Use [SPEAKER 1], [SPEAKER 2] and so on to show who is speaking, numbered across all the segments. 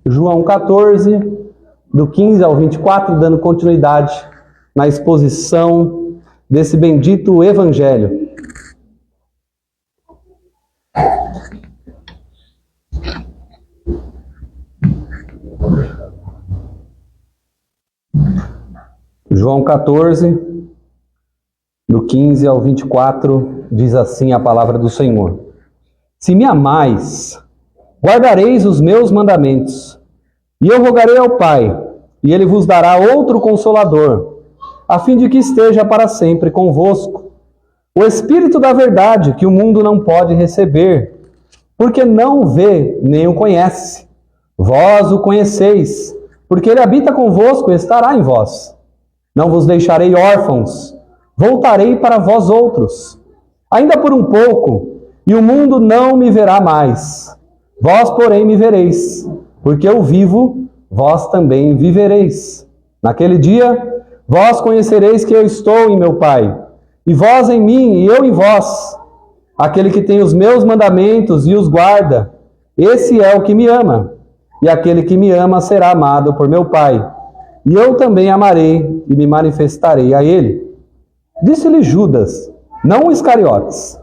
[SPEAKER 1] João 14, do 15 ao 24, dando continuidade na exposição desse bendito Evangelho. João 14, do 15 ao 24, diz assim a palavra do Senhor: Se me amais, guardareis os meus mandamentos, e eu rogarei ao Pai, e ele vos dará outro Consolador, a fim de que esteja para sempre convosco. O Espírito da verdade, que o mundo não pode receber, porque não o vê nem o conhece. Vós o conheceis, porque ele habita convosco e estará em vós. Não vos deixarei órfãos, voltarei para vós outros. Ainda por um pouco, e o mundo não me verá mais. Vós, porém, me vereis, porque eu vivo, vós também vivereis. Naquele dia, vós conhecereis que eu estou em meu Pai, e vós em mim, e eu em vós. Aquele que tem os meus mandamentos e os guarda, esse é o que me ama. E aquele que me ama será amado por meu Pai. E eu também amarei e me manifestarei a ele. Disse-lhe Judas, não Iscariotes: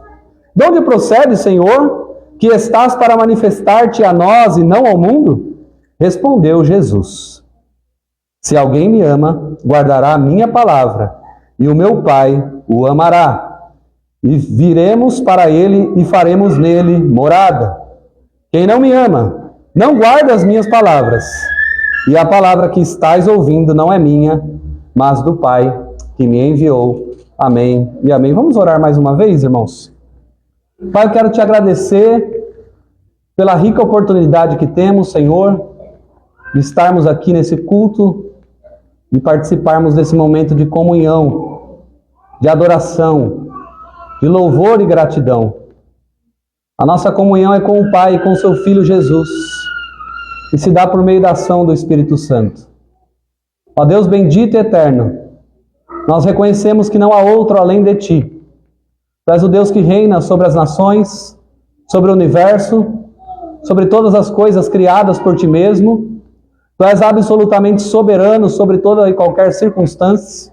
[SPEAKER 1] De onde procede, Senhor, que estás para manifestar-te a nós e não ao mundo? Respondeu Jesus: Se alguém me ama, guardará a minha palavra, e o meu Pai o amará. E viremos para ele e faremos nele morada. Quem não me ama, não guarda as minhas palavras. E a palavra que estais ouvindo não é minha, mas do Pai que me enviou. Amém e amém. Vamos orar mais uma vez, irmãos? Pai, eu quero te agradecer pela rica oportunidade que temos, Senhor, de estarmos aqui nesse culto, de participarmos desse momento de comunhão, de adoração, de louvor e gratidão. A nossa comunhão é com o Pai e com o seu Filho Jesus, e se dá por meio da ação do Espírito Santo. Ó Deus bendito e eterno, nós reconhecemos que não há outro além de Ti. Tu és o Deus que reina sobre as nações, sobre o universo, sobre todas as coisas criadas por Ti mesmo. Tu és absolutamente soberano sobre toda e qualquer circunstância.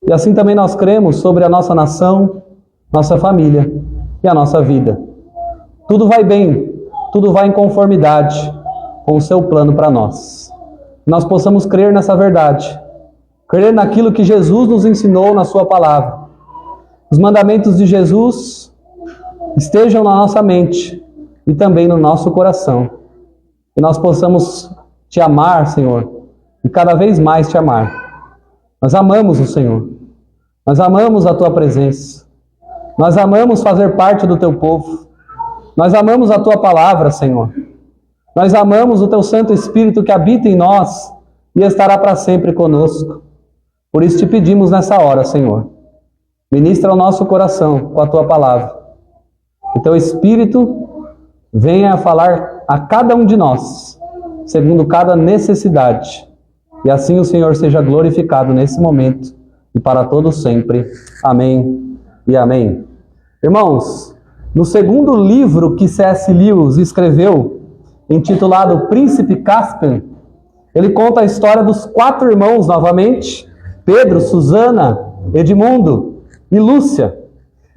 [SPEAKER 1] E assim também nós cremos sobre a nossa nação, nossa família e a nossa vida. Tudo vai bem, tudo vai em conformidade com o Seu plano para nós. Que nós possamos crer nessa verdade, crer naquilo que Jesus nos ensinou na Sua palavra. Os mandamentos de Jesus estejam na nossa mente e também no nosso coração. Que nós possamos Te amar, Senhor, e cada vez mais Te amar. Nós amamos o Senhor. Nós amamos a Tua presença. Nós amamos fazer parte do Teu povo. Nós amamos a Tua palavra, Senhor. Nós amamos o Teu Santo Espírito que habita em nós e estará para sempre conosco. Por isso Te pedimos nessa hora, Senhor, ministra o nosso coração com a Tua palavra. Que Teu Espírito venha a falar a cada um de nós, segundo cada necessidade. E assim o Senhor seja glorificado nesse momento e para todos sempre. Amém e amém. Irmãos, no segundo livro que C.S. Lewis escreveu, intitulado Príncipe Caspian, ele conta a história dos 4 irmãos novamente, Pedro, Susana, Edmundo e Lúcia.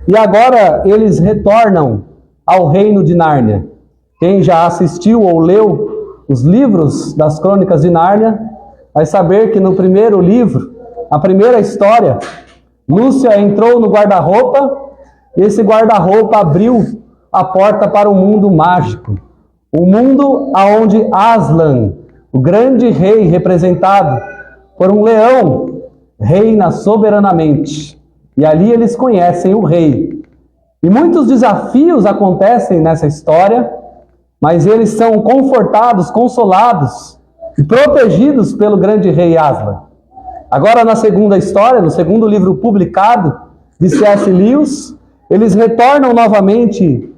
[SPEAKER 1] E agora eles retornam ao reino de Nárnia. Quem já assistiu ou leu os livros das Crônicas de Nárnia vai saber que no primeiro livro, a primeira história, Lúcia entrou no guarda-roupa e esse guarda-roupa abriu a porta para o mundo mágico. O mundo onde Aslan, o grande rei representado por um leão, reina soberanamente. E ali eles conhecem o rei. E muitos desafios acontecem nessa história, mas eles são confortados, consolados e protegidos pelo grande rei Aslan. Agora, na segunda história, no segundo livro publicado de C.S. Lewis, eles retornam novamente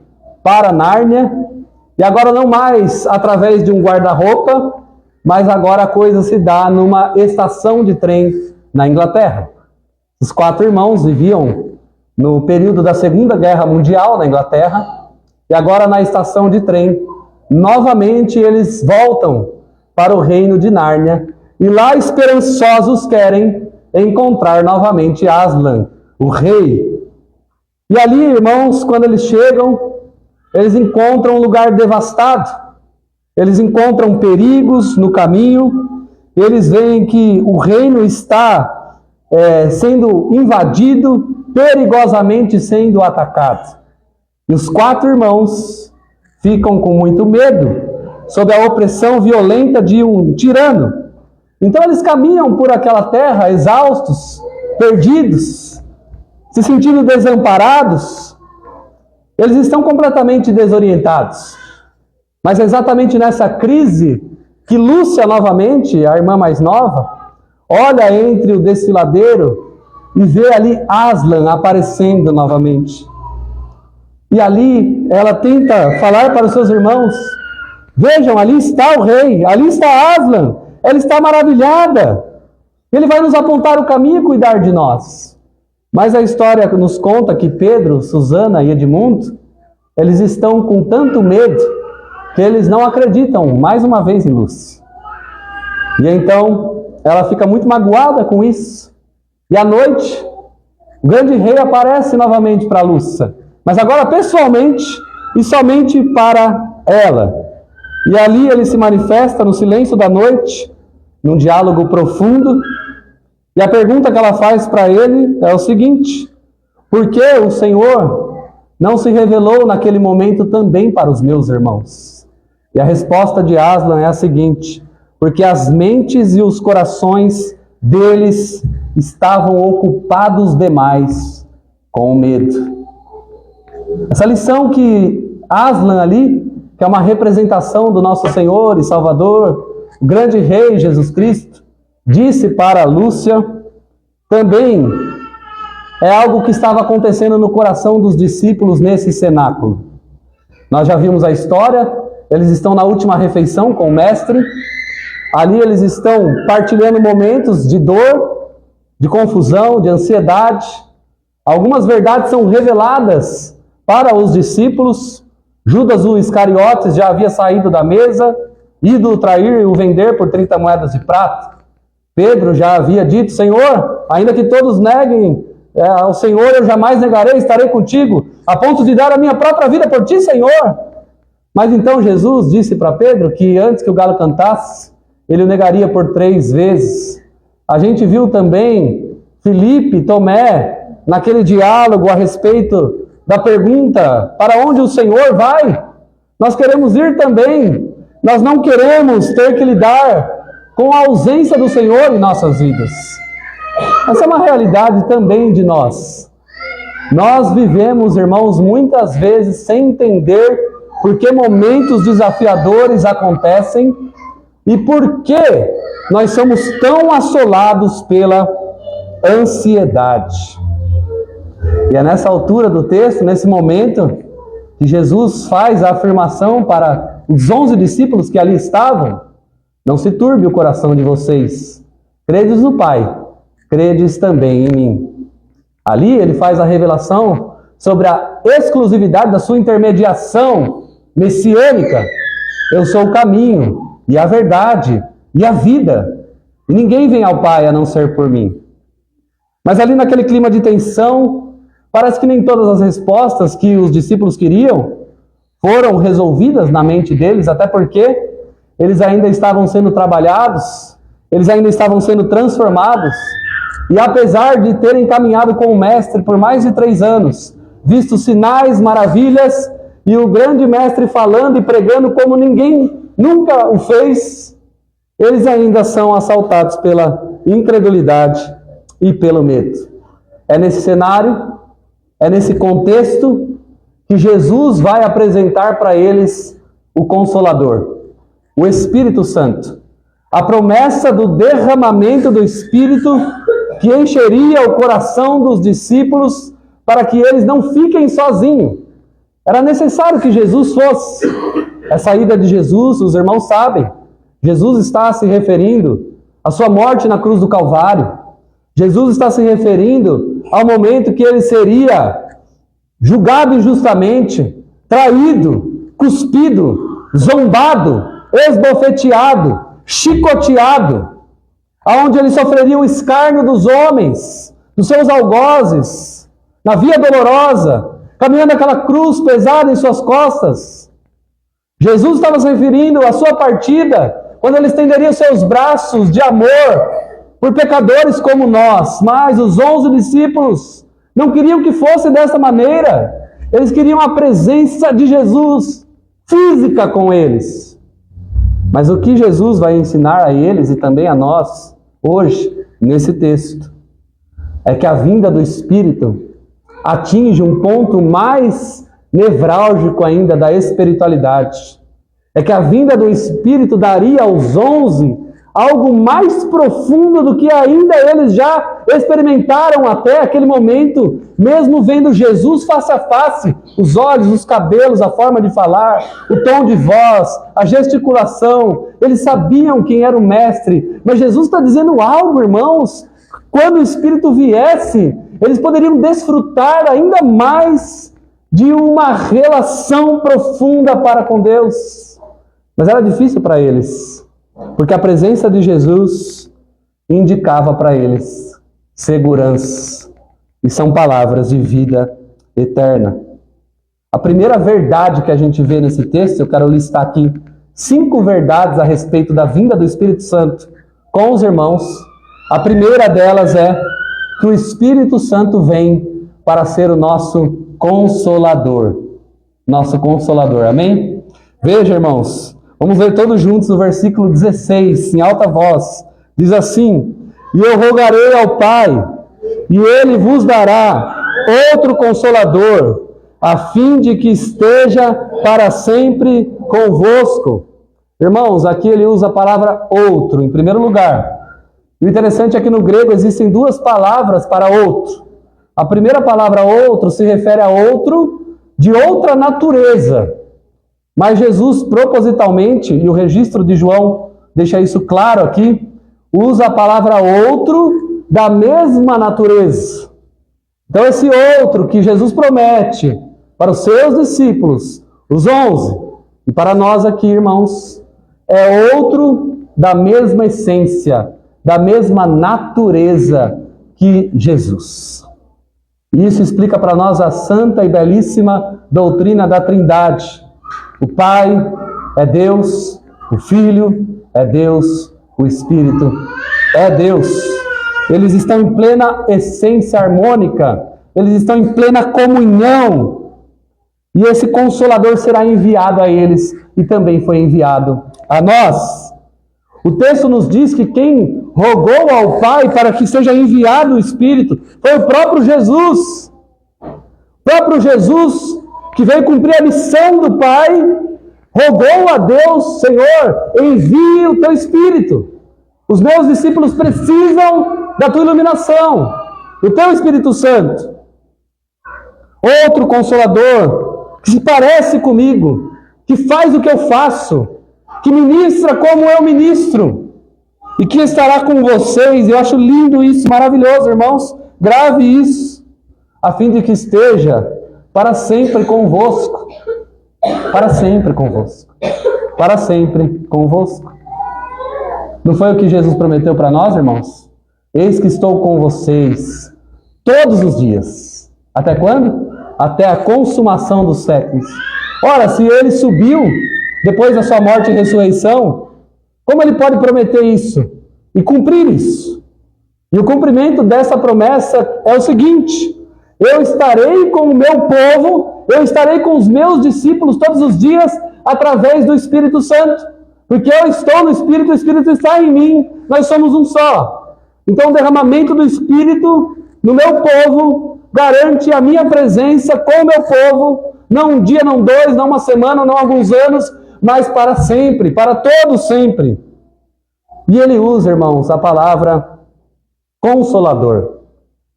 [SPEAKER 1] para Nárnia, e agora não mais através de um guarda-roupa, mas agora a coisa se dá numa estação de trem na Inglaterra. Os 4 irmãos viviam no período da Segunda Guerra Mundial na Inglaterra, e agora na estação de trem novamente eles voltam para o reino de Nárnia e lá esperançosos querem encontrar novamente Aslan, o rei. E ali, irmãos, quando eles chegam, eles encontram um lugar devastado, eles encontram perigos no caminho, eles veem que o reino está sendo invadido, perigosamente sendo atacado. E os 4 irmãos ficam com muito medo, sob a opressão violenta de um tirano. Então eles caminham por aquela terra exaustos, perdidos, se sentindo desamparados. Eles estão completamente desorientados. Mas é exatamente nessa crise que Lúcia, novamente, a irmã mais nova, olha entre o desfiladeiro e vê ali Aslan aparecendo novamente. E ali ela tenta falar para os seus irmãos: vejam, ali está o rei, ali está Aslan, ela está maravilhada, ele vai nos apontar o caminho e cuidar de nós. Mas a história nos conta que Pedro, Susana e Edmundo, eles estão com tanto medo que eles não acreditam mais uma vez em Lúcia. E então ela fica muito magoada com isso. E à noite, o grande rei aparece novamente para Lúcia, mas agora pessoalmente e somente para ela. E ali ele se manifesta no silêncio da noite, num diálogo profundo. E a pergunta que ela faz para ele é o seguinte: por que o Senhor não se revelou naquele momento também para os meus irmãos? E a resposta de Aslan é a seguinte: porque as mentes e os corações deles estavam ocupados demais com o medo. Essa lição que Aslan ali, que é uma representação do nosso Senhor e Salvador, o grande Rei Jesus Cristo, disse para Lúcia, também é algo que estava acontecendo no coração dos discípulos nesse cenáculo. Nós já vimos a história, eles estão na última refeição com o Mestre, ali eles estão partilhando momentos de dor, de confusão, de ansiedade. Algumas verdades são reveladas para os discípulos. Judas, o Iscariotes, já havia saído da mesa, ido trair e o vender por 30 moedas de prata. Pedro já havia dito: Senhor, ainda que todos neguem ao Senhor, eu jamais negarei, estarei contigo, a ponto de dar a minha própria vida por ti, Senhor. Mas então Jesus disse para Pedro que antes que o galo cantasse, ele o negaria por 3 vezes. A gente viu também Filipe, Tomé, naquele diálogo a respeito da pergunta: para onde o Senhor vai? Nós queremos ir também. Nós não queremos ter que lidar com a ausência do Senhor em nossas vidas. Essa é uma realidade também de nós. Nós vivemos, irmãos, muitas vezes sem entender por que momentos desafiadores acontecem e por que nós somos tão assolados pela ansiedade. E é nessa altura do texto, nesse momento, que Jesus faz a afirmação para os 11 discípulos que ali estavam: não se turbe o coração de vocês. Credes no Pai, credes também em mim. Ali ele faz a revelação sobre a exclusividade da sua intermediação messiânica. Eu sou o caminho e a verdade e a vida. E ninguém vem ao Pai a não ser por mim. Mas ali naquele clima de tensão, parece que nem todas as respostas que os discípulos queriam foram resolvidas na mente deles, até porque eles ainda estavam sendo trabalhados, eles ainda estavam sendo transformados. E apesar de terem caminhado com o Mestre por mais de 3 anos, visto sinais, maravilhas, e o grande Mestre falando e pregando como ninguém nunca o fez, eles ainda são assaltados pela incredulidade e pelo medo. É nesse cenário, é nesse contexto que Jesus vai apresentar para eles o Consolador, o Espírito Santo. A promessa do derramamento do Espírito que encheria o coração dos discípulos para que eles não fiquem sozinhos. Era necessário que Jesus fosse. A saída de Jesus, os irmãos sabem, Jesus está se referindo à sua morte na cruz do Calvário. Jesus está se referindo ao momento que ele seria julgado injustamente, traído, cuspido, zombado, esbofeteado, chicoteado, aonde ele sofreria o escárnio dos homens, dos seus algozes, na via dolorosa, caminhando aquela cruz pesada em suas costas. Jesus estava se referindo à sua partida, quando ele estenderia os seus braços de amor por pecadores como nós. Mas os 11 discípulos não queriam que fosse dessa maneira. Eles queriam a presença de Jesus física com eles. Mas o que Jesus vai ensinar a eles e também a nós, hoje, nesse texto, é que a vinda do Espírito atinge um ponto mais nevrálgico ainda da espiritualidade. É que a vinda do Espírito daria aos 11 algo mais profundo do que ainda eles já experimentaram até aquele momento, mesmo vendo Jesus face a face, os olhos, os cabelos, a forma de falar, o tom de voz, a gesticulação. Eles sabiam quem era o Mestre, mas Jesus está dizendo algo, irmãos. Quando o Espírito viesse, eles poderiam desfrutar ainda mais de uma relação profunda para com Deus. Mas era difícil para eles, porque a presença de Jesus indicava para eles segurança, e são palavras de vida eterna. A primeira verdade que a gente vê nesse texto, eu quero listar aqui 5 verdades a respeito da vinda do Espírito Santo com os irmãos. A primeira delas é que o Espírito Santo vem para ser o nosso Consolador. Nosso Consolador, amém? Veja, irmãos, vamos ler todos juntos o versículo 16, em alta voz. Diz assim: e eu rogarei ao Pai, e Ele vos dará outro Consolador, a fim de que esteja para sempre convosco. Irmãos, aqui ele usa a palavra outro, em primeiro lugar. E o interessante é que no grego existem 2 palavras para outro. A primeira palavra outro se refere a outro de outra natureza. Mas Jesus propositalmente, e o registro de João deixa isso claro aqui, usa a palavra outro da mesma natureza. Então esse outro que Jesus promete para os seus discípulos, os 11, e para nós aqui, irmãos, é outro da mesma essência, da mesma natureza que Jesus. Isso explica para nós a santa e belíssima doutrina da Trindade. O Pai é Deus, o Filho é Deus, o Espírito é Deus. Eles estão em plena essência harmônica, eles estão em plena comunhão. E esse Consolador será enviado a eles e também foi enviado a nós. O texto nos diz que quem rogou ao Pai para que seja enviado o Espírito foi o próprio Jesus. O próprio Jesus, que veio cumprir a missão do Pai, rogou a Deus: Senhor, envie o teu Espírito. Os meus discípulos precisam da tua iluminação, do teu Espírito Santo. Outro Consolador, que se parece comigo, que faz o que eu faço, que ministra como eu ministro, e que estará com vocês. Eu acho lindo isso, maravilhoso, irmãos. Grave isso, a fim de que esteja para sempre convosco. Para sempre convosco. Para sempre convosco. Não foi o que Jesus prometeu para nós, irmãos? Eis que estou com vocês todos os dias. Até quando? Até a consumação dos séculos. Ora, se ele subiu depois da sua morte e ressurreição, como ele pode prometer isso e cumprir isso? E o cumprimento dessa promessa é o seguinte: eu estarei com o meu povo, eu estarei com os meus discípulos todos os dias através do Espírito Santo. Porque eu estou no Espírito, o Espírito está em mim, nós somos um só. Então o derramamento do Espírito no meu povo garante a minha presença com o meu povo, não um dia, não 2, não uma semana, não alguns anos, mas para sempre, para todo sempre. E ele usa, irmãos, a palavra Consolador.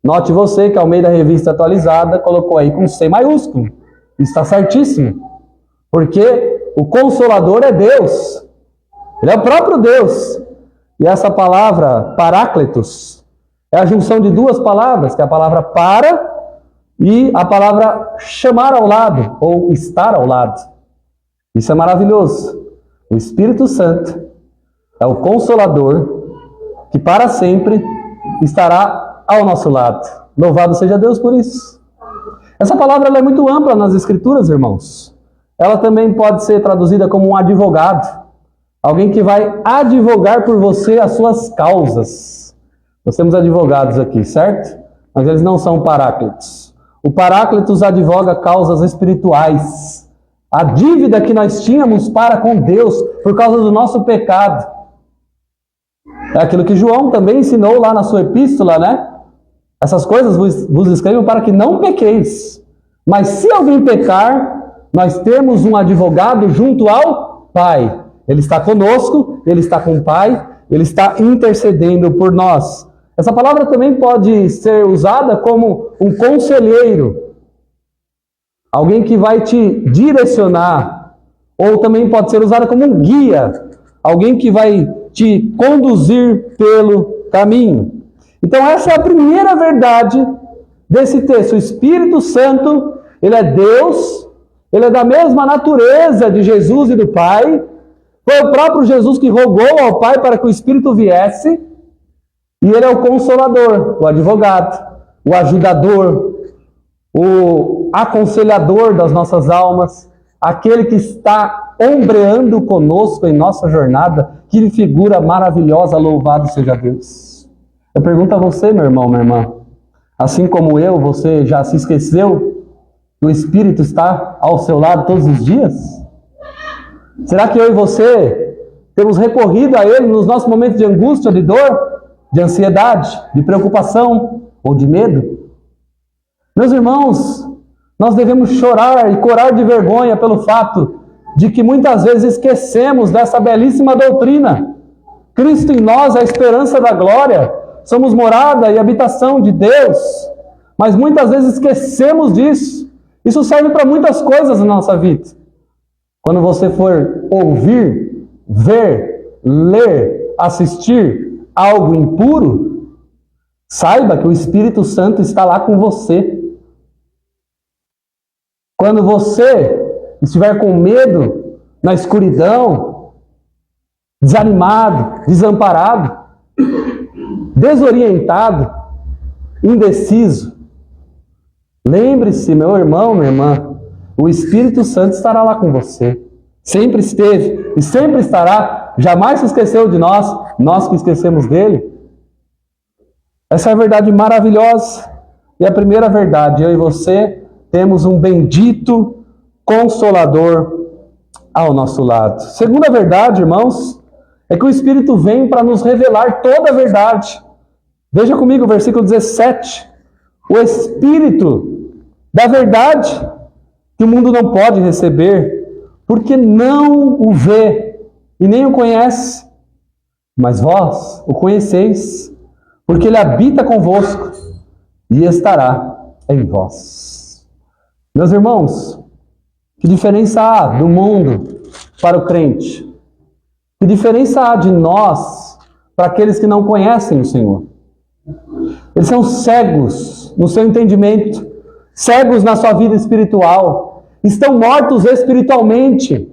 [SPEAKER 1] Note você que a Almeida Revista Atualizada colocou aí com C maiúsculo. Está certíssimo. Porque o Consolador é Deus. Ele é o próprio Deus. E essa palavra, Paráclitos, é a junção de 2 palavras, que é a palavra para e a palavra chamar ao lado, ou estar ao lado. Isso é maravilhoso. O Espírito Santo é o Consolador que para sempre estará ao nosso lado. Louvado seja Deus por isso. Essa palavra ela é muito ampla nas Escrituras, irmãos. Ela também pode ser traduzida como um advogado. Alguém que vai advogar por você as suas causas. Nós temos advogados aqui, certo? Mas eles não são paráclitos. O paráclitos advoga causas espirituais. A dívida que nós tínhamos para com Deus por causa do nosso pecado. É aquilo que João também ensinou lá na sua epístola, né? Essas coisas vos escrevo para que não pequeis. Mas se alguém pecar, nós temos um advogado junto ao Pai. Ele está conosco, ele está com o Pai, ele está intercedendo por nós. Essa palavra também pode ser usada como um conselheiro. Alguém que vai te direcionar. Ou também pode ser usada como um guia. Alguém que vai te conduzir pelo caminho. Então essa é a primeira verdade desse texto. O Espírito Santo, ele é Deus, ele é da mesma natureza de Jesus e do Pai. Foi o próprio Jesus que rogou ao Pai para que o Espírito viesse. E ele é o Consolador, o advogado, o ajudador, o aconselhador das nossas almas, aquele que está ombreando conosco em nossa jornada. Que figura maravilhosa, louvado seja Deus. Eu pergunto a você, meu irmão, minha irmã, assim como eu, você já se esqueceu que o Espírito está ao seu lado todos os dias? Será que eu e você temos recorrido a Ele nos nossos momentos de angústia, de dor, de ansiedade, de preocupação ou de medo? Meus irmãos, nós devemos chorar e corar de vergonha pelo fato de que muitas vezes esquecemos dessa belíssima doutrina. Cristo em nós é a esperança da glória, somos morada e habitação de Deus, mas muitas vezes esquecemos disso. Isso serve para muitas coisas na nossa vida. Quando você for ouvir, ver, ler, assistir algo impuro, saiba que o Espírito Santo está lá com você. Quando você estiver com medo, na escuridão, desanimado, desamparado, desorientado, indeciso, lembre-se, meu irmão, minha irmã, o Espírito Santo estará lá com você. Sempre esteve e sempre estará. Jamais se esqueceu de nós, nós que esquecemos dele. Essa é a verdade maravilhosa. E a primeira verdade, eu e você temos um bendito Consolador ao nosso lado. Segunda verdade, irmãos, é que o Espírito vem para nos revelar toda a verdade. Veja comigo o versículo 17. O Espírito da verdade, que o mundo não pode receber, porque não o vê e nem o conhece. Mas vós o conheceis, porque ele habita convosco e estará em vós. Meus irmãos, que diferença há do mundo para o crente? Que diferença há de nós para aqueles que não conhecem o Senhor? Eles são cegos no seu entendimento, cegos na sua vida espiritual, estão mortos espiritualmente.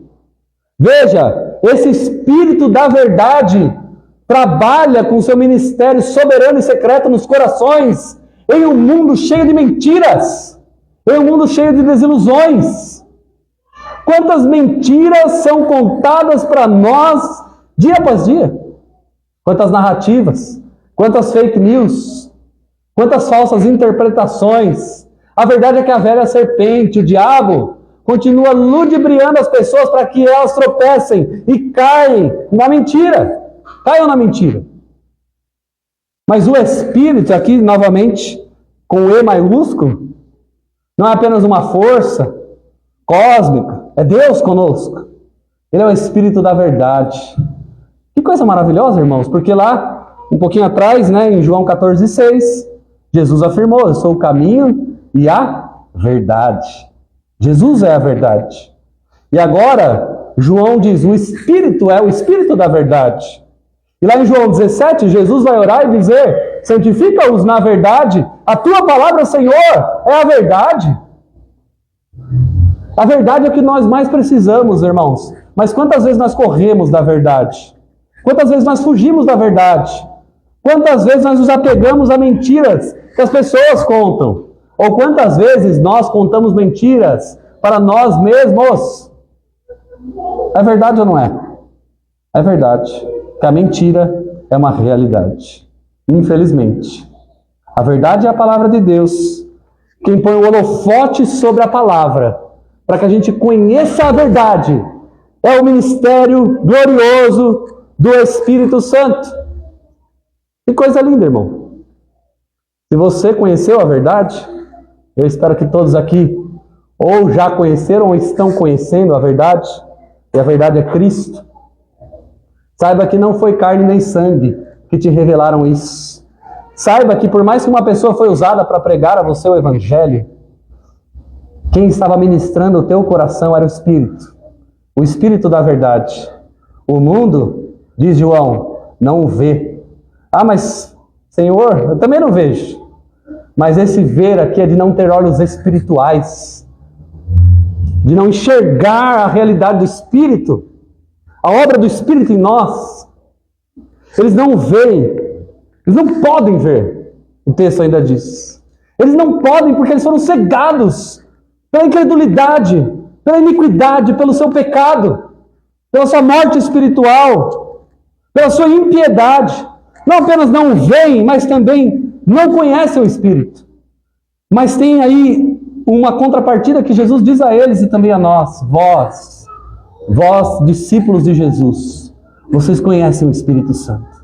[SPEAKER 1] Veja, esse Espírito da verdade trabalha com o seu ministério soberano e secreto nos corações, em um mundo cheio de mentiras, em um mundo cheio de desilusões. Quantas mentiras são contadas para nós dia após dia? Quantas narrativas, quantas fake news, quantas falsas interpretações. A verdade é que a velha serpente, o diabo, continua ludibriando as pessoas para que elas tropecem e caem na mentira. Caiam na mentira. Mas o Espírito, aqui novamente, com o E maiúsculo, não é apenas uma força cósmica, é Deus conosco. Ele é o Espírito da verdade. Que coisa maravilhosa, irmãos, porque lá, um pouquinho atrás, em João 14,6, Jesus afirmou: eu sou o caminho e a verdade. Jesus é a verdade. E agora, João diz, o Espírito é o Espírito da verdade. E lá em João 17, Jesus vai orar e dizer: santifica-os na verdade, a tua palavra, Senhor, é a verdade. A verdade é o que nós mais precisamos, irmãos. Mas quantas vezes nós corremos da verdade? Quantas vezes nós fugimos da verdade? Quantas vezes nós nos apegamos a mentiras que as pessoas contam? Ou quantas vezes nós contamos mentiras para nós mesmos? É verdade ou não é? É verdade. Que a mentira é uma realidade. Infelizmente. A verdade é a palavra de Deus. Quem põe o holofote sobre a palavra, para que a gente conheça a verdade, é o ministério glorioso do Espírito Santo. Que coisa linda, irmão. Se você conheceu a verdade, eu espero que todos aqui ou já conheceram ou estão conhecendo a verdade, e a verdade é Cristo. Saiba que não foi carne nem sangue que te revelaram isso. Saiba que por mais que uma pessoa foi usada para pregar a você o Evangelho, quem estava ministrando o teu coração era o Espírito da verdade. O mundo, diz João, não o vê. Ah, mas, Senhor, eu também não vejo. Mas esse ver aqui é de não ter olhos espirituais, de não enxergar a realidade do Espírito, a obra do Espírito em nós. Eles não veem, eles não podem ver, o texto ainda diz. Eles não podem porque eles foram cegados pela incredulidade, pela iniquidade, pelo seu pecado, pela sua morte espiritual, pela sua impiedade. Não apenas não veem, mas também não conhecem o Espírito. Mas tem aí uma contrapartida que Jesus diz a eles e também a nós. Vós, discípulos de Jesus, vocês conhecem o Espírito Santo.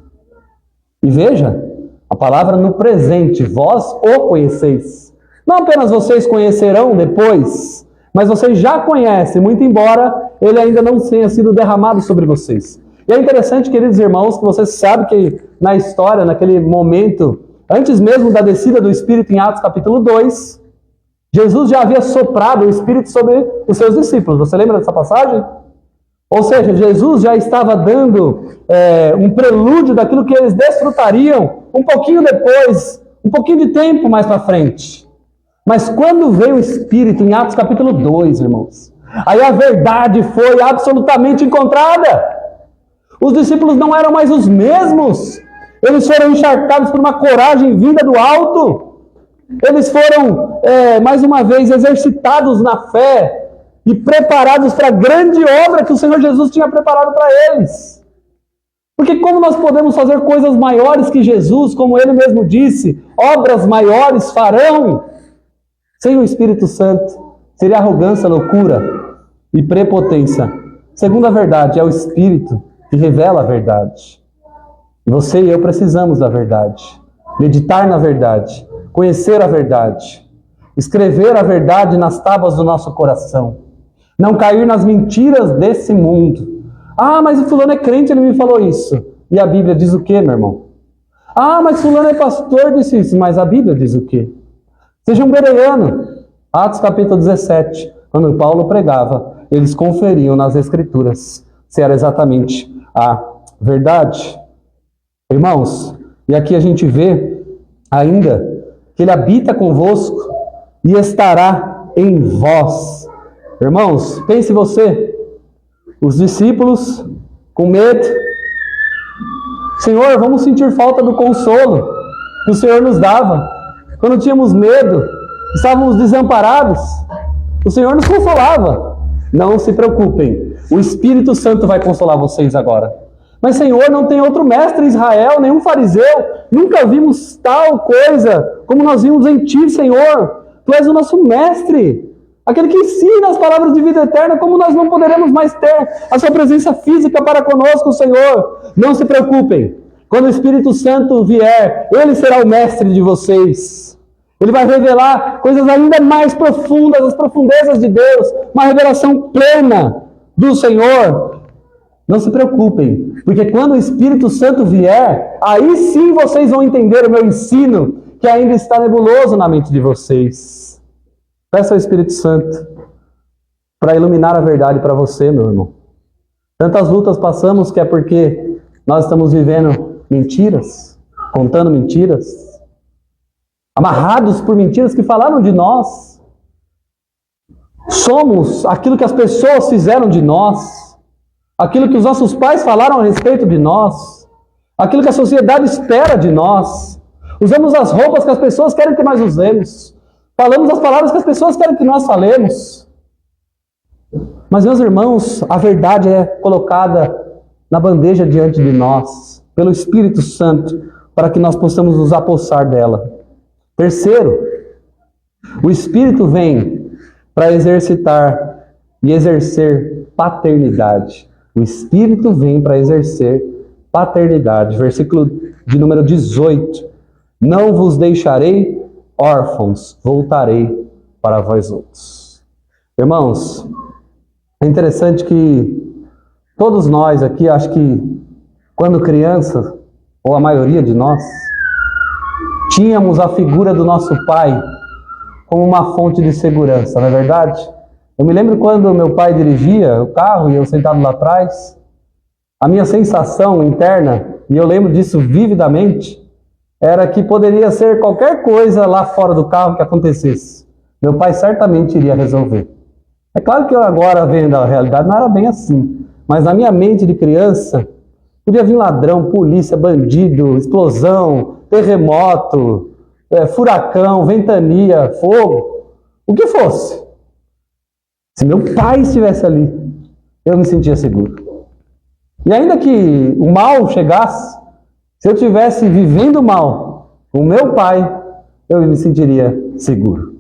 [SPEAKER 1] E veja, a palavra no presente, vós o conheceis. Não apenas vocês conhecerão depois, mas vocês já conhecem, muito embora ele ainda não tenha sido derramado sobre vocês. E é interessante, queridos irmãos, que vocês sabem que na história, naquele momento, antes mesmo da descida do Espírito em Atos capítulo 2, Jesus já havia soprado o Espírito sobre os seus discípulos. Você lembra dessa passagem? Ou seja, Jesus já estava dando um prelúdio daquilo que eles desfrutariam um pouquinho depois, um pouquinho de tempo mais para frente. Mas quando veio o Espírito em Atos capítulo 2, irmãos, aí a verdade foi absolutamente encontrada. Os discípulos não eram mais os mesmos. Eles foram encharcados por uma coragem vinda do alto. Eles foram, mais uma vez, exercitados na fé e preparados para a grande obra que o Senhor Jesus tinha preparado para eles. Porque como nós podemos fazer coisas maiores que Jesus, como Ele mesmo disse, obras maiores farão, sem o Espírito Santo? Seria arrogância, loucura e prepotência. Segunda verdade, é o Espírito que revela a verdade. E você e eu precisamos da verdade. Meditar na verdade, conhecer a verdade, escrever a verdade nas tábuas do nosso coração. Não cair nas mentiras desse mundo. Ah, mas o fulano é crente, ele me falou isso. E a Bíblia diz o quê, meu irmão? Ah, mas fulano é pastor, disse isso. Mas a Bíblia diz o quê? Seja um bereano. Atos capítulo 17, quando Paulo pregava, eles conferiam nas Escrituras se era exatamente a verdade. Irmãos, e aqui a gente vê ainda que ele habita convosco e estará em vós. Irmãos, pense você, os discípulos com medo. Senhor, vamos sentir falta do consolo que o Senhor nos dava. Quando tínhamos medo, estávamos desamparados, o Senhor nos consolava. Não se preocupem, o Espírito Santo vai consolar vocês agora. Mas Senhor, não tem outro mestre em Israel, nenhum fariseu, nunca vimos tal coisa como nós vimos em Ti, Senhor. Tu és o nosso mestre, aquele que ensina as palavras de vida eterna, como nós não poderemos mais ter a Sua presença física para conosco, Senhor. Não se preocupem, quando o Espírito Santo vier, Ele será o mestre de vocês. Ele vai revelar coisas ainda mais profundas, as profundezas de Deus, uma revelação plena do Senhor. Não se preocupem, porque quando o Espírito Santo vier, aí sim vocês vão entender o meu ensino, que ainda está nebuloso na mente de vocês. Peça ao Espírito Santo para iluminar a verdade para você, meu irmão. Tantas lutas passamos que é porque nós estamos vivendo mentiras, contando mentiras, amarrados por mentiras que falaram de nós. Somos aquilo que as pessoas fizeram de nós, aquilo que os nossos pais falaram a respeito de nós, aquilo que a sociedade espera de nós. Usamos as roupas que as pessoas querem que nós usemos. Falamos as palavras que as pessoas querem que nós falemos. Mas, meus irmãos, a verdade é colocada na bandeja diante de nós, pelo Espírito Santo, para que nós possamos nos apossar dela. Terceiro, o Espírito vem para exercitar e exercer paternidade. O Espírito vem para exercer paternidade. Versículo de número 18. Não vos deixarei órfãos, voltarei para vós outros. Irmãos, é interessante que todos nós aqui, acho que quando crianças, ou a maioria de nós, tínhamos a figura do nosso pai como uma fonte de segurança, não é verdade? Eu me lembro quando meu pai dirigia o carro e eu sentado lá atrás, a minha sensação interna, e eu lembro disso vividamente, era que poderia ser qualquer coisa lá fora do carro que acontecesse. Meu pai certamente iria resolver. É claro que eu agora, vendo a realidade, não era bem assim. Mas na minha mente de criança, podia vir ladrão, polícia, bandido, explosão, terremoto, furacão, ventania, fogo, o que fosse. Se meu pai estivesse ali, eu me sentia seguro. E ainda que o mal chegasse, se eu estivesse vivendo mal com o meu pai, eu me sentiria seguro.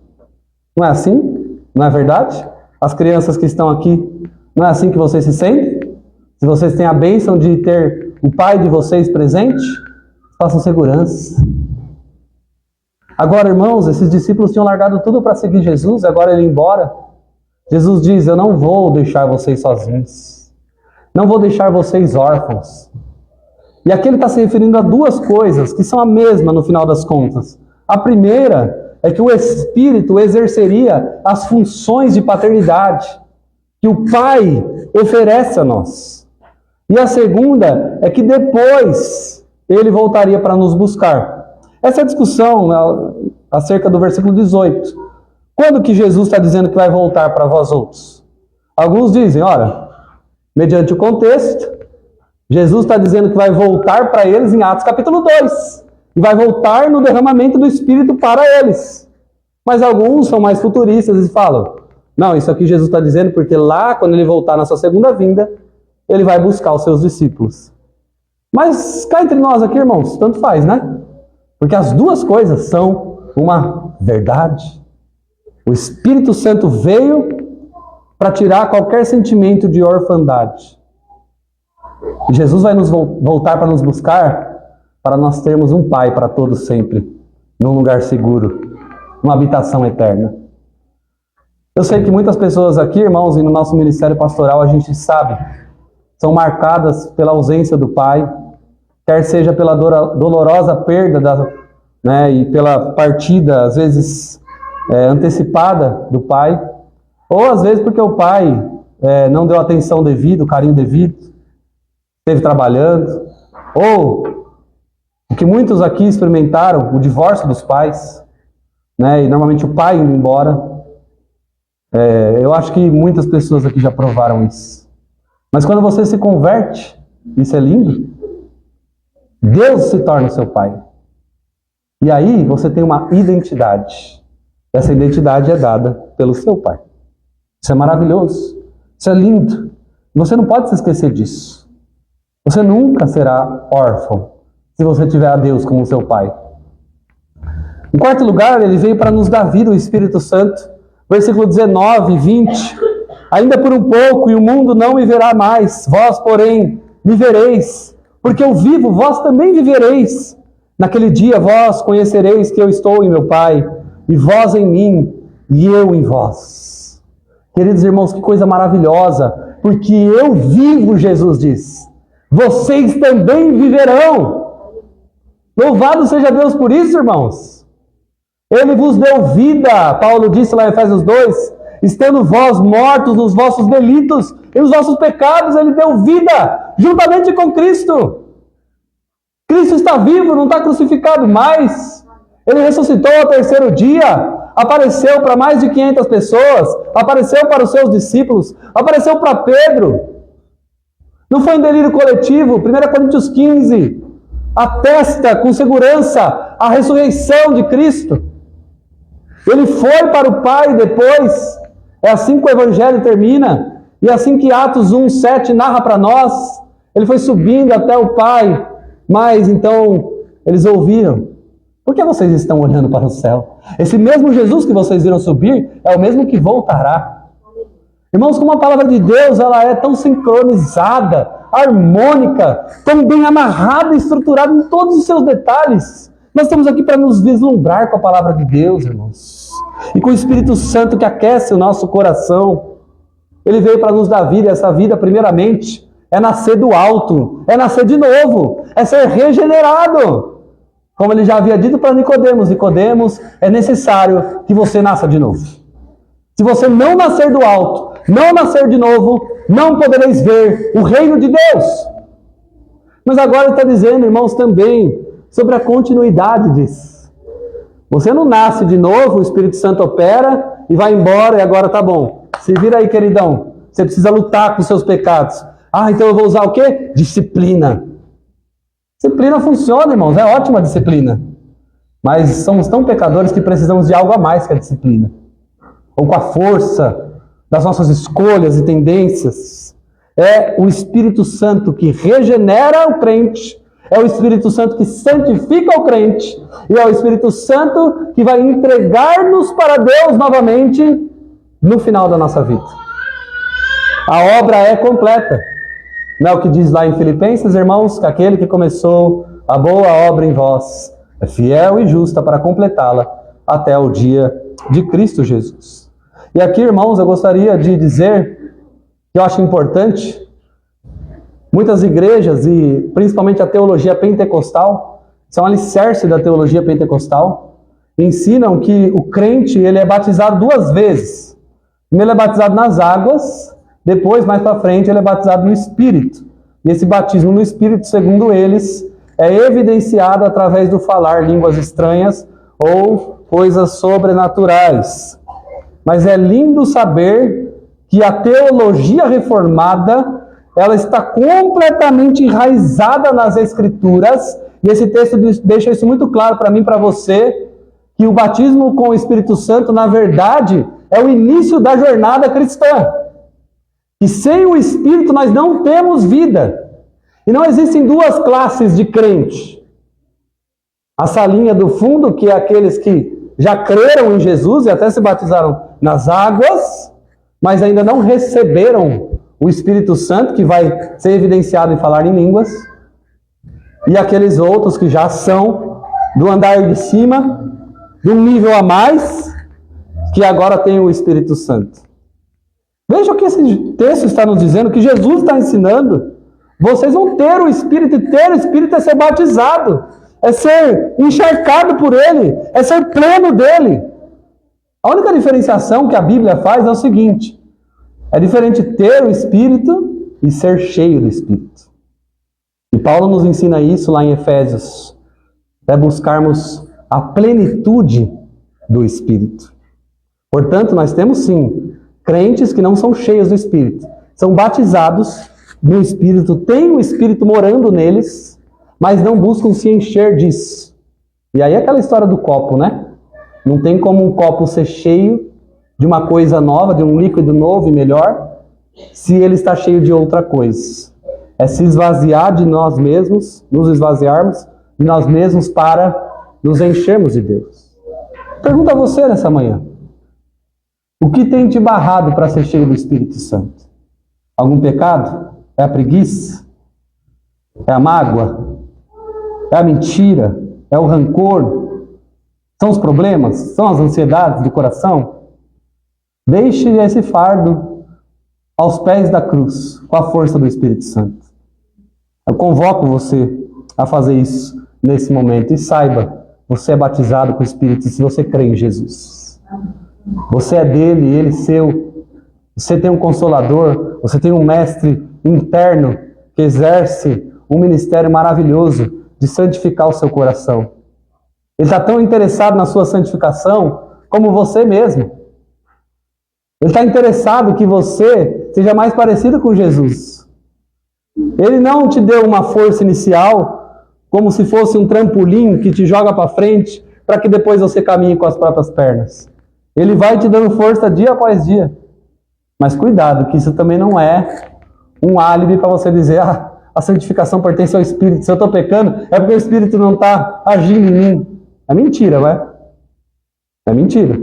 [SPEAKER 1] Não é assim? Não é verdade? As crianças que estão aqui, não é assim que vocês se sentem? Se vocês têm a bênção de ter o pai de vocês presente, façam segurança. Agora, irmãos, esses discípulos tinham largado tudo para seguir Jesus, agora ele ia embora. Jesus diz, eu não vou deixar vocês sozinhos. Não vou deixar vocês órfãos. E aqui ele está se referindo a duas coisas, que são a mesma no final das contas. A primeira é que o Espírito exerceria as funções de paternidade que o Pai oferece a nós. E a segunda é que depois ele voltaria para nos buscar. Essa é a discussão acerca do versículo 18. Quando que Jesus está dizendo que vai voltar para vós outros? Alguns dizem, ora, mediante o contexto, Jesus está dizendo que vai voltar para eles em Atos capítulo 2. E vai voltar no derramamento do Espírito para eles. Mas alguns são mais futuristas e falam, não, isso aqui Jesus está dizendo porque lá, quando ele voltar na sua segunda vinda, ele vai buscar os seus discípulos. Mas cá entre nós aqui, irmãos, tanto faz, né? Porque as duas coisas são uma verdade. O Espírito Santo veio para tirar qualquer sentimento de orfandade. E Jesus vai nos voltar para nos buscar, para nós termos um Pai para todos sempre, num lugar seguro, numa habitação eterna. Eu sei que muitas pessoas aqui, irmãos, e no nosso ministério pastoral, a gente sabe, são marcadas pela ausência do Pai, quer seja pela dolorosa perda e pela partida, às vezes, antecipada do Pai, ou às vezes porque o Pai não deu atenção devida, o carinho devido, esteve trabalhando, ou o que muitos aqui experimentaram, o divórcio dos pais, e normalmente o pai indo embora. Eu acho que muitas pessoas aqui já provaram isso. Mas quando você se converte, isso é lindo, Deus se torna seu pai. E aí você tem uma identidade. Essa identidade é dada pelo seu pai. Isso é maravilhoso. Isso é lindo. Você não pode se esquecer disso. Você nunca será órfão se você tiver a Deus como seu pai. Em quarto lugar, ele veio para nos dar vida, o Espírito Santo. Versículo 19 e 20. Ainda por um pouco, e o mundo não me verá mais. Vós, porém, me vereis. Porque eu vivo, vós também vivereis. Naquele dia, vós conhecereis que eu estou em meu Pai, e vós em mim, e eu em vós. Queridos irmãos, que coisa maravilhosa. Porque eu vivo, Jesus diz. Vocês também viverão. Louvado seja Deus por isso, irmãos. Ele vos deu vida, Paulo disse lá em Efésios 2, estando vós mortos nos vossos delitos e nos vossos pecados, ele deu vida juntamente com Cristo. Cristo está vivo, não está crucificado mais. Ele ressuscitou ao terceiro dia. apareceu para mais de 500 pessoas, apareceu para os seus discípulos, apareceu para Pedro. Não foi um delírio coletivo. 1 Coríntios 15 atesta com segurança a ressurreição de Cristo. Ele foi para o Pai depois. É assim que o Evangelho termina. E é assim que Atos 1:7 narra para nós. Ele foi subindo até o Pai. Mas então eles ouviram: por que vocês estão olhando para o céu? Esse mesmo Jesus que vocês viram subir é o mesmo que voltará. Irmãos, como a palavra de Deus ela é tão sincronizada, harmônica, tão bem amarrada e estruturada em todos os seus detalhes. Nós estamos aqui para nos vislumbrar com a palavra de Deus, irmãos. E com o Espírito Santo que aquece o nosso coração. Ele veio para nos dar vida, e essa vida, primeiramente, é nascer do alto, é nascer de novo, é ser regenerado. Como ele já havia dito para Nicodemos: Nicodemos, é necessário que você nasça de novo. Se você não nascer do alto, não nascer de novo, não podereis ver o reino de Deus. Mas agora ele está dizendo, irmãos, também sobre a continuidade disso. Você não nasce de novo, o Espírito Santo opera e vai embora e agora tá bom. Se vira aí, queridão. Você precisa lutar com os seus pecados. Ah, então eu vou usar o quê? Disciplina. Disciplina funciona, irmãos. É ótima a disciplina. Mas somos tão pecadores que precisamos de algo a mais que a disciplina. Ou com a força das nossas escolhas e tendências. É o Espírito Santo que regenera o crente. É o Espírito Santo que santifica o crente. E é o Espírito Santo que vai entregar-nos para Deus novamente no final da nossa vida. A obra é completa. Não é o que diz lá em Filipenses, irmãos? Que aquele que começou a boa obra em vós é fiel e justa para completá-la até o dia de Cristo Jesus. E aqui, irmãos, eu gostaria de dizer que eu acho importante. Muitas igrejas, e principalmente a teologia pentecostal, são alicerce da teologia pentecostal, ensinam que o crente ele é batizado 2 vezes. Ele é batizado nas águas, depois, mais para frente, ele é batizado no Espírito. E esse batismo no Espírito, segundo eles, é evidenciado através do falar línguas estranhas ou coisas sobrenaturais. Mas é lindo saber que a teologia reformada ela está completamente enraizada nas Escrituras, e esse texto deixa isso muito claro para mim e para você, que o batismo com o Espírito Santo, na verdade, é o início da jornada cristã. E sem o Espírito nós não temos vida. E não existem 2 classes de crente. A salinha do fundo, que é aqueles que já creram em Jesus e até se batizaram nas águas, mas ainda não receberam o Espírito Santo, que vai ser evidenciado em falar em línguas. E aqueles outros que já são do andar de cima, de um nível a mais, que agora tem o Espírito Santo. Veja o que esse texto está nos dizendo, que Jesus está ensinando. Vocês vão ter o Espírito, e ter o Espírito é ser batizado, é ser encharcado por Ele, é ser pleno dEle. A única diferenciação que a Bíblia faz é o seguinte: é diferente ter o Espírito e ser cheio do Espírito. E Paulo nos ensina isso lá em Efésios. É buscarmos a plenitude do Espírito. Portanto, nós temos sim crentes que não são cheios do Espírito. São batizados no Espírito, têm o Espírito morando neles, mas não buscam se encher disso. E aí é aquela história do copo, né? Não tem como um copo ser cheio de uma coisa nova, de um líquido novo e melhor, se ele está cheio de outra coisa. É se esvaziar de nós mesmos, nos esvaziarmos de nós mesmos para nos enchermos de Deus. Pergunto a você nessa manhã: o que tem te barrado para ser cheio do Espírito Santo? Algum pecado? É a preguiça? É a mágoa? É a mentira? É o rancor? São os problemas? São as ansiedades do coração? Deixe esse fardo aos pés da cruz, com a força do Espírito Santo. Eu convoco você a fazer isso nesse momento. E saiba, você é batizado com o Espírito se você crê em Jesus. Você é dele, ele seu. Você tem um consolador, você tem um mestre interno que exerce um ministério maravilhoso de santificar o seu coração. Ele está tão interessado na sua santificação como você mesmo. Ele está interessado que você seja mais parecido com Jesus. Ele não te deu uma força inicial, como se fosse um trampolim que te joga para frente, para que depois você caminhe com as próprias pernas. Ele vai te dando força dia após dia. Mas cuidado, que isso também não é um álibi para você dizer, a santificação pertence ao Espírito. Se eu estou pecando, é porque o Espírito não está agindo em mim. É mentira, não é? É mentira.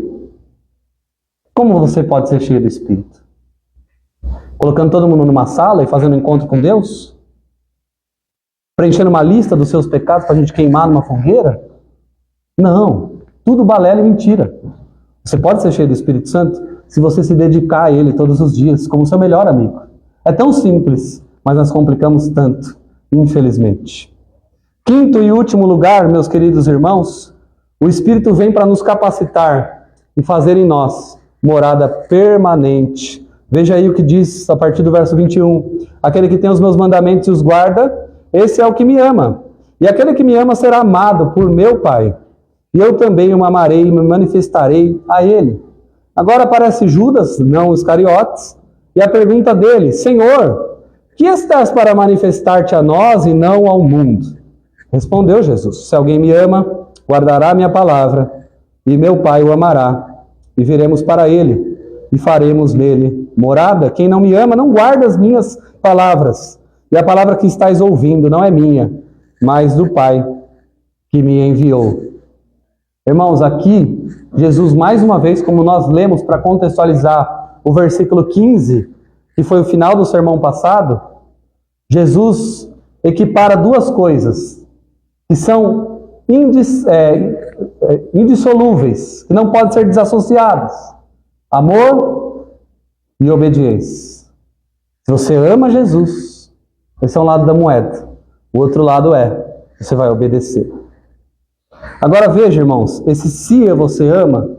[SPEAKER 1] Como você pode ser cheio do Espírito? Colocando todo mundo numa sala e fazendo um encontro com Deus? Preenchendo uma lista dos seus pecados para a gente queimar numa fogueira? Não. Tudo balela e mentira. Você pode ser cheio do Espírito Santo se você se dedicar a Ele todos os dias, como seu melhor amigo. É tão simples, mas nós complicamos tanto, infelizmente. Quinto e último lugar, meus queridos irmãos, o Espírito vem para nos capacitar e fazer em nós morada permanente. Veja aí o que diz a partir do verso 21. Aquele que tem os meus mandamentos e os guarda, esse é o que me ama. E aquele que me ama será amado por meu Pai. E eu também o amarei e me manifestarei a ele. Agora aparece Judas, não Iscariotes, e a pergunta dele: Senhor, que estás para manifestar-te a nós e não ao mundo? Respondeu Jesus: Se alguém me ama, guardará a minha palavra, e meu Pai o amará, e viremos para ele, e faremos nele morada. Quem não me ama não guarda as minhas palavras, e a palavra que estáis ouvindo não é minha, mas do Pai que me enviou. Irmãos, aqui, Jesus, mais uma vez, como nós lemos para contextualizar o versículo 15, que foi o final do sermão passado, Jesus equipara duas coisas que são indissolúveis, que não podem ser desassociadas: amor e obediência. Se você ama Jesus, esse é um lado da moeda. O outro lado você vai obedecer. Agora veja, irmãos, esse se você ama,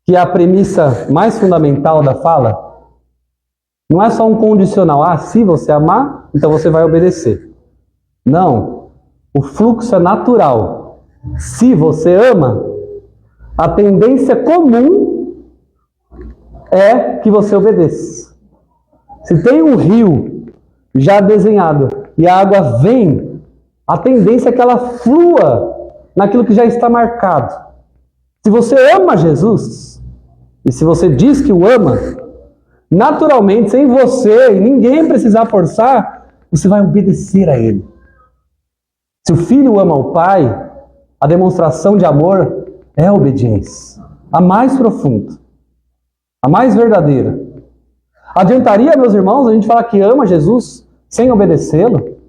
[SPEAKER 1] que é a premissa mais fundamental da fala, não é só um condicional. Se você amar, então você vai obedecer. Não. O fluxo é natural. Se você ama, a tendência comum é que você obedeça. Se tem um rio já desenhado e a água vem, a tendência é que ela flua naquilo que já está marcado. Se você ama Jesus, e se você diz que o ama, naturalmente, sem você e ninguém precisar forçar, você vai obedecer a Ele. Se o filho ama o pai, a demonstração de amor é a obediência. A mais profunda, a mais verdadeira. Adiantaria, meus irmãos, a gente falar que ama Jesus sem obedecê-lo?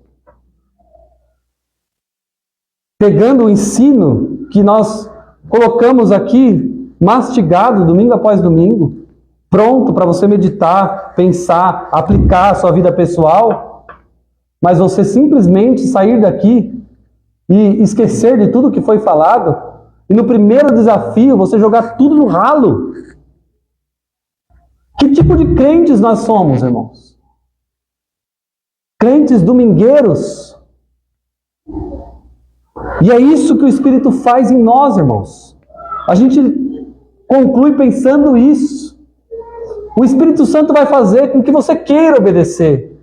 [SPEAKER 1] Pegando o ensino que nós colocamos aqui, mastigado, domingo após domingo, pronto para você meditar, pensar, aplicar a sua vida pessoal, mas você simplesmente sair daqui e esquecer de tudo que foi falado, e no primeiro desafio você jogar tudo no ralo. Que tipo de crentes nós somos, irmãos? Crentes domingueiros? E é isso que o Espírito faz em nós, irmãos. A gente conclui pensando isso. O Espírito Santo vai fazer com que você queira obedecer.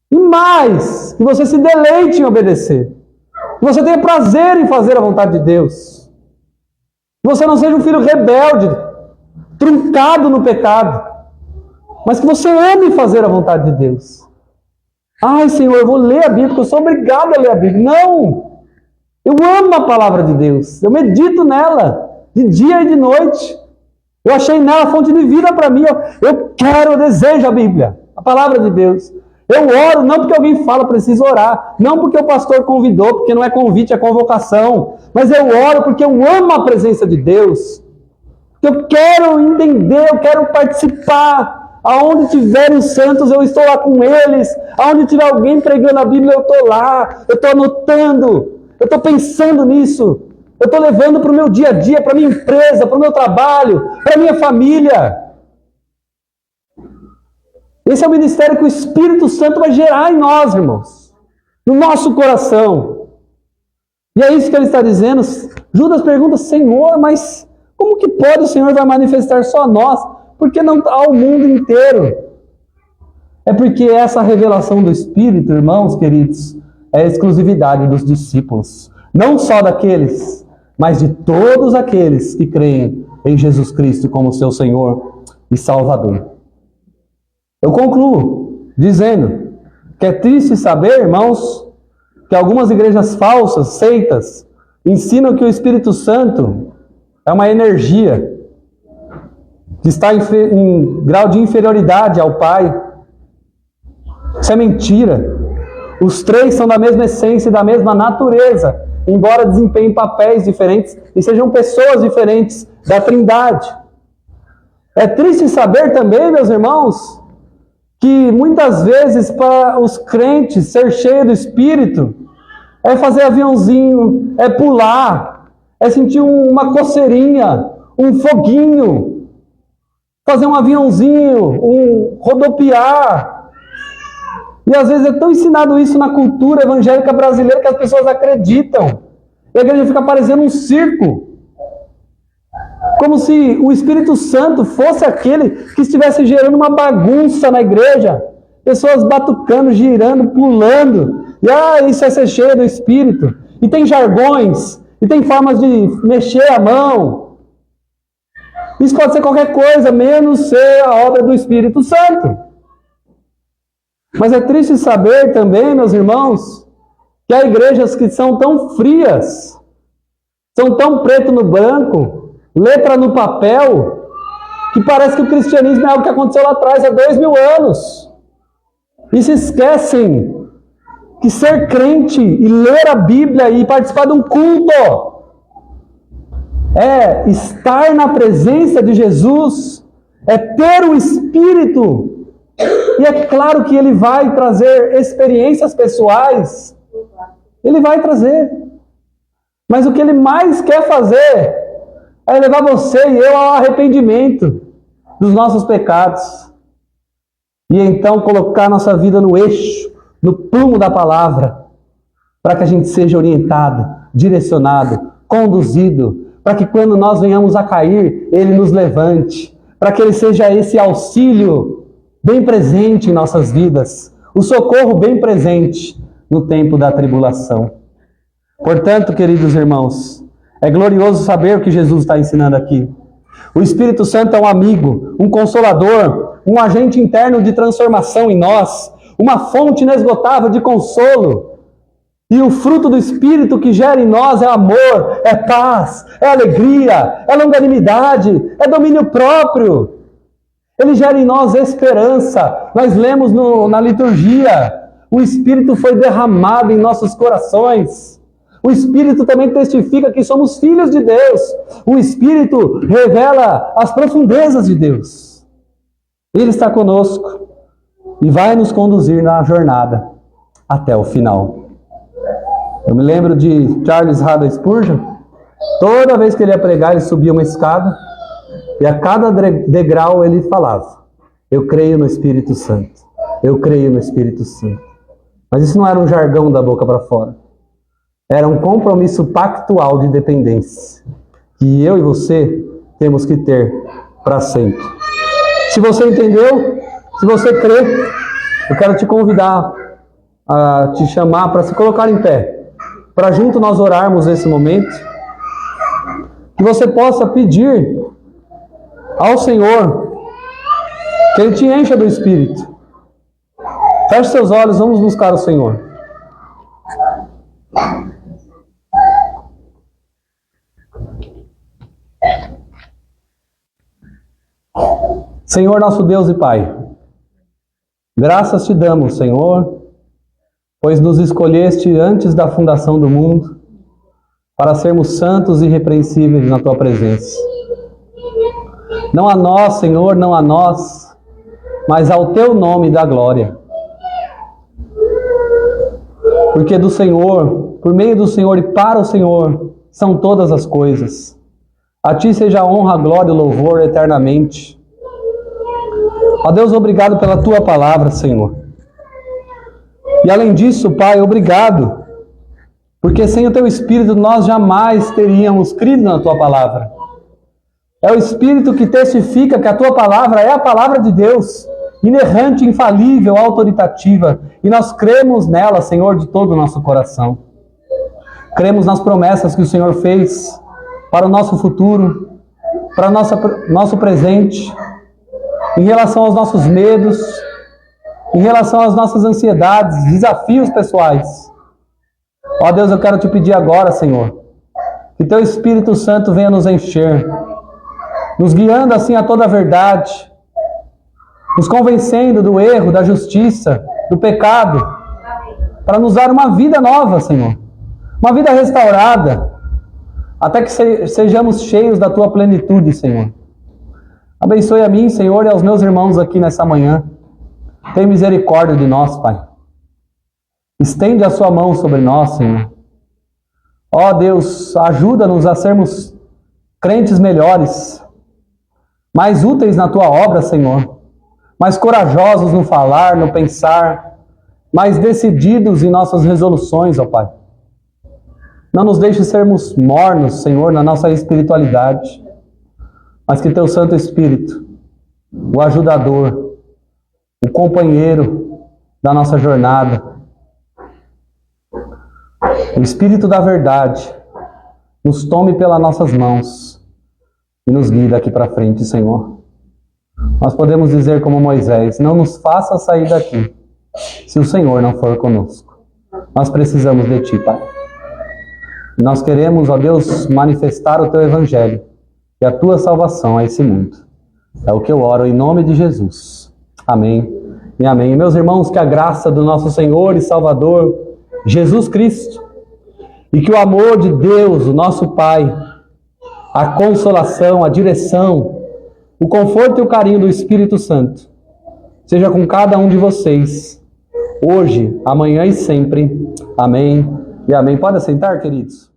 [SPEAKER 1] E mais, que você se deleite em obedecer. Que você tenha prazer em fazer a vontade de Deus. Que você não seja um filho rebelde, truncado no pecado. Mas que você ame fazer a vontade de Deus. Ai, Senhor, eu vou ler a Bíblia, porque eu sou obrigado a ler a Bíblia. Não! Eu amo a palavra de Deus. Eu medito nela, de dia e de noite. Eu achei nela fonte de vida para mim. Eu desejo a Bíblia, a palavra de Deus. Eu oro, não porque alguém fala, preciso orar. Não porque o pastor convidou, porque não é convite, é convocação. Mas eu oro porque eu amo a presença de Deus. Porque eu quero entender, eu quero participar. Aonde tiverem os santos, eu estou lá com eles. Aonde tiver alguém pregando a Bíblia, eu estou lá. Eu estou anotando. Eu estou pensando nisso. Eu estou levando para o meu dia a dia, para a minha empresa, para o meu trabalho, para a minha família. Esse é o ministério que o Espírito Santo vai gerar em nós, irmãos. No nosso coração. E é isso que ele está dizendo. Judas pergunta: Senhor, mas como que pode o Senhor vai manifestar só a nós? Por que não ao mundo inteiro? É porque essa revelação do Espírito, irmãos queridos, é a exclusividade dos discípulos. Não só daqueles, mas de todos aqueles que creem em Jesus Cristo como seu Senhor e Salvador. Eu concluo dizendo que é triste saber, irmãos, que algumas igrejas falsas, seitas, ensinam que o Espírito Santo é uma energia que está em grau de inferioridade ao Pai. Isso é mentira. Os três são da mesma essência e da mesma natureza, embora desempenhem papéis diferentes e sejam pessoas diferentes da Trindade. É triste saber também, meus irmãos, que muitas vezes para os crentes ser cheio do Espírito é fazer aviãozinho, é pular, é sentir uma coceirinha, um foguinho, fazer um aviãozinho, um rodopiar. E às vezes é tão ensinado isso na cultura evangélica brasileira que as pessoas acreditam. E a igreja fica parecendo um circo. Como se o Espírito Santo fosse aquele que estivesse gerando uma bagunça na igreja. Pessoas batucando, girando, pulando. E isso é ser cheio do Espírito. E tem jargões, e tem formas de mexer a mão. Isso pode ser qualquer coisa, menos ser a obra do Espírito Santo. Mas é triste saber também, meus irmãos, que há igrejas que são tão frias, são tão preto no branco, letra no papel, que parece que o cristianismo é algo que aconteceu lá atrás, há 2000 anos. E se esquecem que ser crente e ler a Bíblia e participar de um culto é estar na presença de Jesus, é ter o Espírito. E é claro que ele vai trazer experiências pessoais. Ele vai trazer. Mas o que ele mais quer fazer é levar você e eu ao arrependimento dos nossos pecados. E então colocar nossa vida no eixo, no prumo da palavra, para que a gente seja orientado, direcionado, conduzido, para que quando nós venhamos a cair, ele nos levante, para que ele seja esse auxílio bem presente em nossas vidas, o socorro bem presente no tempo da tribulação. Portanto, queridos irmãos, é glorioso saber o que Jesus está ensinando aqui. O Espírito Santo é um amigo, um consolador, um agente interno de transformação em nós, uma fonte inesgotável de consolo. E o fruto do Espírito que gera em nós é amor, é paz, é alegria, é longanimidade, é domínio próprio. Ele gera em nós esperança. Nós lemos na liturgia, o Espírito foi derramado em nossos corações. O Espírito também testifica que somos filhos de Deus. O Espírito revela as profundezas de Deus. Ele está conosco e vai nos conduzir na jornada até o final. Eu me lembro de Charles Haddon Spurgeon. Toda vez que ele ia pregar, ele subia uma escada e a cada degrau ele falava: eu creio no Espírito Santo. Eu creio no Espírito Santo. Mas isso não era um jargão da boca para fora. Era um compromisso pactual de dependência que eu e você temos que ter para sempre. Se você entendeu, se você crê, eu quero te convidar a te chamar para se colocar em pé, para junto nós orarmos nesse momento, que você possa pedir ao Senhor que Ele te encha do Espírito. Feche seus olhos, vamos buscar o Senhor. Senhor nosso Deus e Pai, graças te damos, Senhor, pois nos escolheste antes da fundação do mundo para sermos santos e irrepreensíveis na Tua presença. Não a nós, Senhor, não a nós, mas ao Teu nome da glória. Porque do Senhor, por meio do Senhor e para o Senhor, são todas as coisas. A Ti seja a honra, a glória e o louvor eternamente. Ó Deus, obrigado pela Tua palavra, Senhor. E além disso, Pai, obrigado, porque sem o Teu Espírito nós jamais teríamos crido na Tua palavra. É o Espírito que testifica que a tua palavra é a palavra de Deus, inerrante, infalível, autoritativa. E nós cremos nela, Senhor, de todo o nosso coração. Cremos nas promessas que o Senhor fez para o nosso futuro, para o nosso presente, em relação aos nossos medos, em relação às nossas ansiedades, desafios pessoais. Ó Deus, eu quero te pedir agora, Senhor, que teu Espírito Santo venha nos encher, nos guiando assim a toda a verdade, nos convencendo do erro, da justiça, do pecado, para nos dar uma vida nova, Senhor, uma vida restaurada, até que sejamos cheios da tua plenitude, Senhor. Abençoe a mim, Senhor, e aos meus irmãos aqui nessa manhã. Tem misericórdia de nós, Pai. Estende a sua mão sobre nós, Senhor. Ó Deus, ajuda-nos a sermos crentes melhores, mais úteis na tua obra, Senhor, mais corajosos no falar, no pensar, mais decididos em nossas resoluções, ó Pai. Não nos deixe sermos mornos, Senhor, na nossa espiritualidade, mas que teu Santo Espírito, o ajudador, o companheiro da nossa jornada, o Espírito da verdade, nos tome pelas nossas mãos e nos guie daqui para frente, Senhor. Nós podemos dizer como Moisés: não nos faça sair daqui se o Senhor não for conosco. Nós precisamos de Ti, Pai. Nós queremos, ó Deus, manifestar o Teu Evangelho e a Tua salvação a esse mundo. É o que eu oro em nome de Jesus. Amém e amém. E meus irmãos, que a graça do nosso Senhor e Salvador, Jesus Cristo, e que o amor de Deus, o nosso Pai, a consolação, a direção, o conforto e o carinho do Espírito Santo, seja com cada um de vocês, hoje, amanhã e sempre. Amém e amém. Pode sentar, queridos?